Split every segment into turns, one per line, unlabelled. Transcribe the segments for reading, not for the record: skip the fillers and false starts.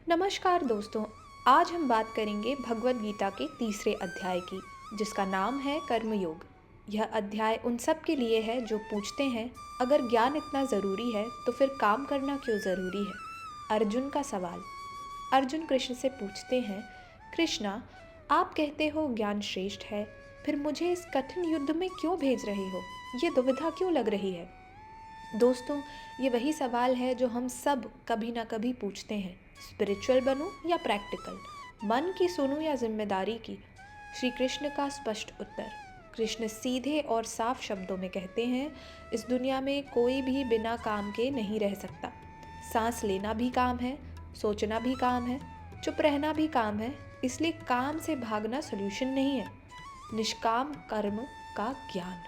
नमस्कार दोस्तों। आज हम बात करेंगे भगवद गीता के तीसरे अध्याय की, जिसका नाम है कर्मयोग। यह अध्याय उन सब के लिए है जो पूछते हैं, अगर ज्ञान इतना ज़रूरी है तो फिर काम करना क्यों ज़रूरी है। अर्जुन का सवाल। अर्जुन कृष्ण से पूछते हैं, कृष्णा, आप कहते हो ज्ञान श्रेष्ठ है, फिर मुझे इस कठिन युद्ध में क्यों भेज रहे हो? ये दुविधा क्यों लग रही है? दोस्तों, ये वही सवाल है जो हम सब कभी ना कभी पूछते हैं। स्पिरिचुअल बनूं या प्रैक्टिकल, मन की सुनूं या जिम्मेदारी की? श्री कृष्ण का स्पष्ट उत्तर। कृष्ण सीधे और साफ शब्दों में कहते हैं, इस दुनिया में कोई भी बिना काम के नहीं रह सकता। सांस लेना भी काम है, सोचना भी काम है, चुप रहना भी काम है। इसलिए काम से भागना सोल्यूशन नहीं है। निष्काम कर्म का ज्ञान।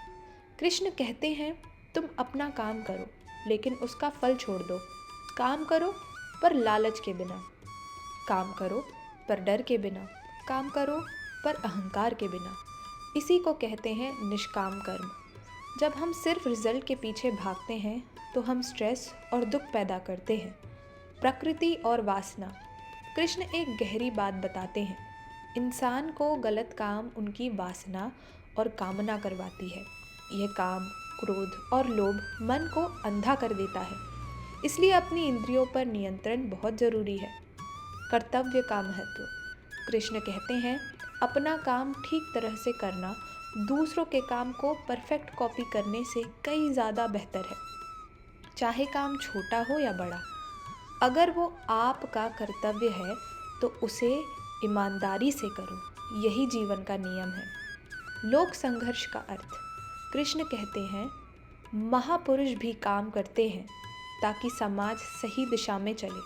कृष्ण कहते हैं, तुम अपना काम करो लेकिन उसका फल छोड़ दो। काम करो पर लालच के बिना, काम करो पर डर के बिना, काम करो पर अहंकार के बिना। इसी को कहते हैं निष्काम कर्म। जब हम सिर्फ रिजल्ट के पीछे भागते हैं तो हम स्ट्रेस और दुख पैदा करते हैं। प्रकृति और वासना। कृष्ण एक गहरी बात बताते हैं, इंसान को गलत काम उनकी वासना और कामना करवाती है। यह काम, क्रोध और लोभ मन को अंधा कर देता है। इसलिए अपनी इंद्रियों पर नियंत्रण बहुत जरूरी है। कर्तव्य का महत्व। कृष्ण कहते हैं, अपना काम ठीक तरह से करना दूसरों के काम को परफेक्ट कॉपी करने से कई ज़्यादा बेहतर है। चाहे काम छोटा हो या बड़ा, अगर वो आपका कर्तव्य है तो उसे ईमानदारी से करो। यही जीवन का नियम है। लोक संघर्ष का अर्थ। कृष्ण कहते हैं, महापुरुष भी काम करते हैं ताकि समाज सही दिशा में चले।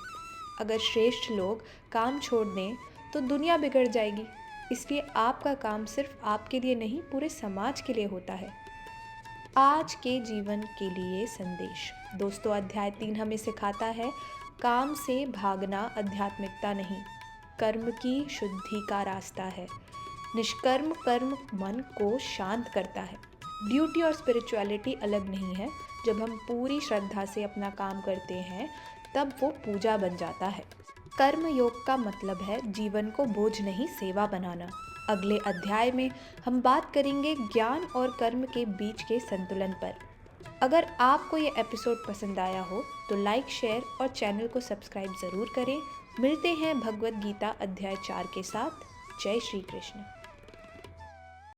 अगर श्रेष्ठ लोग काम छोड़ दें तो दुनिया बिगड़ जाएगी। इसलिए आपका काम सिर्फ आपके लिए नहीं, पूरे समाज के लिए होता है। आज के जीवन के लिए संदेश। दोस्तों, अध्याय 3 हमें सिखाता है, काम से भागना आध्यात्मिकता नहीं, कर्म की शुद्धि का रास्ता है। निष्कर्म कर्म मन को शांत करता है। ड्यूटी और स्पिरिचुअलिटी अलग नहीं है। जब हम पूरी श्रद्धा से अपना काम करते हैं तब वो पूजा बन जाता है। कर्म योग का मतलब है जीवन को बोझ नहीं, सेवा बनाना। अगले अध्याय में हम बात करेंगे ज्ञान और कर्म के बीच के संतुलन पर। अगर आपको ये एपिसोड पसंद आया हो तो लाइक, शेयर और चैनल को सब्सक्राइब ज़रूर करें। मिलते हैं भगवद गीता अध्याय 4 के साथ। जय श्री कृष्ण।